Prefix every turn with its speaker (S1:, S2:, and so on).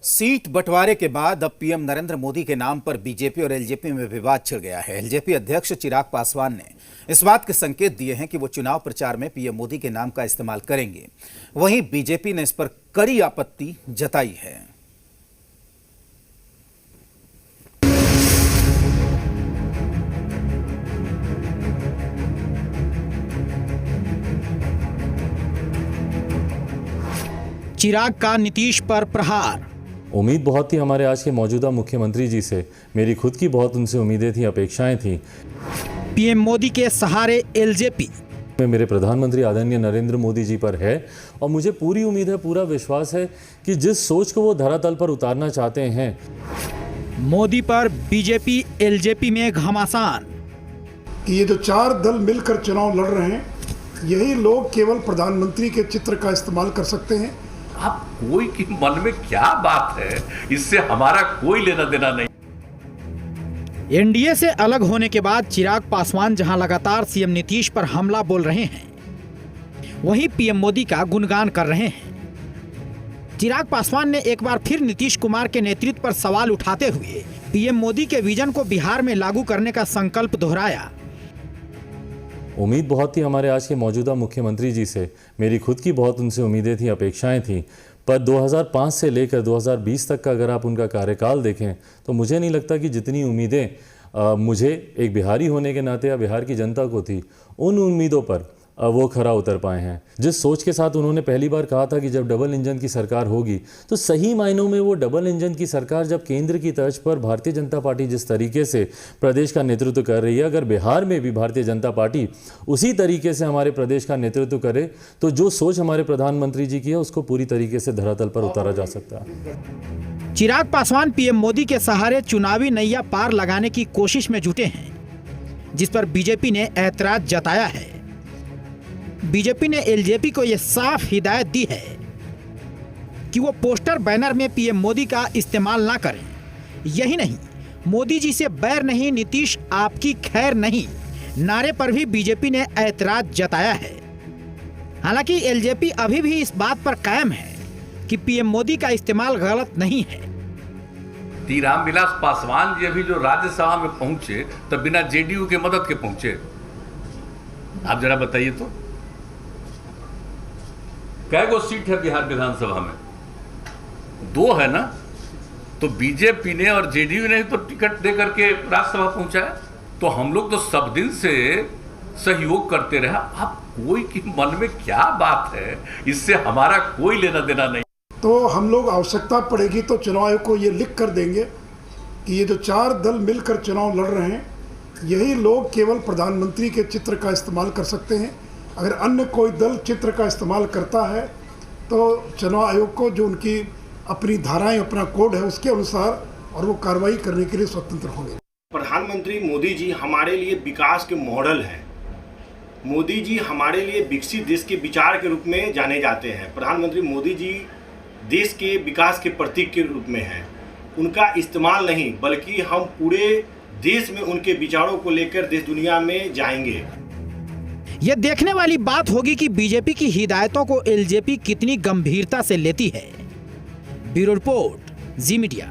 S1: Seat बंटवारे के बाद अब पीएम नरेंद्र मोदी के नाम पर बीजेपी और एलजेपी में विवाद छिड़ गया है। एलजेपी अध्यक्ष चिराग पासवान ने इस बात के संकेत दिए हैं कि वो चुनाव प्रचार में पीएम मोदी के नाम का इस्तेमाल करेंगे। वहीं बीजेपी ने इस पर कड़ी आपत्ति जताई है।
S2: चिराग का नीतीश पर प्रहार।
S3: उम्मीद बहुत थी हमारे आज के मौजूदा मुख्यमंत्री जी से, मेरी खुद की बहुत उनसे उम्मीदें थी, अपेक्षाएं थी।
S2: पीएम मोदी के सहारे एलजेपी
S3: में मेरे प्रधानमंत्री आदरणीय नरेंद्र मोदी जी पर है और मुझे पूरी उम्मीद है, पूरा विश्वास है कि जिस सोच को वो धरातल पर उतारना चाहते हैं।
S2: मोदी पर बीजेपी एलजेपी में घमासान
S4: कि ये जो चार दल मिलकर चुनाव लड़ रहे हैं, यही लोग केवल प्रधानमंत्री के चित्र का इस्तेमाल कर सकते हैं।
S5: अब कोई के मन में क्या बात है, इससे हमारा कोई लेना देना नहीं।
S2: एनडीए से अलग होने के बाद चिराग पासवान जहां लगातार सीएम नीतीश पर हमला बोल रहे हैं, वहीं पीएम मोदी का गुणगान कर रहे हैं। चिराग पासवान ने एक बार फिर नीतीश कुमार के नेतृत्व पर सवाल उठाते हुए पीएम मोदी के विजन को बिहार में लागू करने का संकल्प दोहराया।
S3: उम्मीद बहुत थी हमारे आज के मौजूदा मुख्यमंत्री जी से, मेरी खुद की बहुत उनसे उम्मीदें थी, अपेक्षाएं थी, पर 2005 से लेकर 2020 तक का अगर आप उनका कार्यकाल देखें तो मुझे नहीं लगता कि जितनी उम्मीदें मुझे एक बिहारी होने के नाते या बिहार की जनता को थी, उन उम्मीदों पर वो खरा उतर पाए हैं। जिस सोच के साथ उन्होंने पहली बार कहा था कि जब डबल इंजन की सरकार होगी, तो सही मायनों में वो डबल इंजन की सरकार जब केंद्र की तर्ज पर भारतीय जनता पार्टी जिस तरीके से प्रदेश का नेतृत्व कर रही है, अगर बिहार में भी भारतीय जनता पार्टी उसी तरीके से हमारे प्रदेश का नेतृत्व करे तो जो सोच हमारे प्रधानमंत्री जी की है उसको पूरी तरीके से धरातल पर उतारा जा सकता है।
S2: चिराग पासवान पीएम मोदी के सहारे चुनावी नैया पार लगाने की कोशिश में जुटे हैं, जिस पर बीजेपी ने ऐतराज जताया है। बीजेपी ने एलजेपी को यह साफ हिदायत दी है कि वो पोस्टर बैनर में पीएम मोदी का इस्तेमाल ना करें। यही नहीं, मोदी जी से बैर नहीं, नीतीश आपकी खैर नहीं नारे पर भी बीजेपी ने ऐतराज जताया है। हालांकि एलजेपी अभी भी इस बात पर कायम है कि पीएम मोदी का इस्तेमाल गलत नहीं है।
S5: रामविलास पासवान जी अभी जो राज्यसभा में पहुंचे तो बिना जेडीयू के मदद के पहुंचे। आप जरा बताइए तो कैगो सीट है बिहार विधानसभा में? 2 है ना। तो बीजेपी ने और जेडीयू ने तो टिकट दे करके राज्यसभा पहुंचाया। तो हम लोग तो सब दिन से सहयोग करते रहे। अब कोई के मन में क्या बात है, इससे हमारा कोई लेना देना नहीं।
S4: तो हम लोग आवश्यकता पड़ेगी तो चुनाव आयोग को ये लिख कर देंगे कि ये जो चार दल मिलकर चुनाव लड़ रहे हैं, यही लोग केवल प्रधानमंत्री के चित्र का इस्तेमाल कर सकते हैं। अगर अन्य कोई दल चित्र का इस्तेमाल करता है तो चुनाव आयोग को जो उनकी अपनी धाराएं, अपना कोड है, उसके अनुसार और वो कार्रवाई करने के लिए स्वतंत्र होंगे।
S6: प्रधानमंत्री मोदी जी हमारे लिए विकास के मॉडल हैं। मोदी जी हमारे लिए विकसित देश के विचार के रूप में जाने जाते हैं। प्रधानमंत्री मोदी जी देश के विकास के प्रतीक के रूप में हैं। उनका इस्तेमाल नहीं, बल्कि हम पूरे देश में उनके विचारों को लेकर देश दुनिया में जाएंगे।
S2: यह देखने वाली बात होगी कि बीजेपी की हिदायतों को एलजेपी कितनी गंभीरता से लेती है। ब्यूरो रिपोर्ट, जी मीडिया।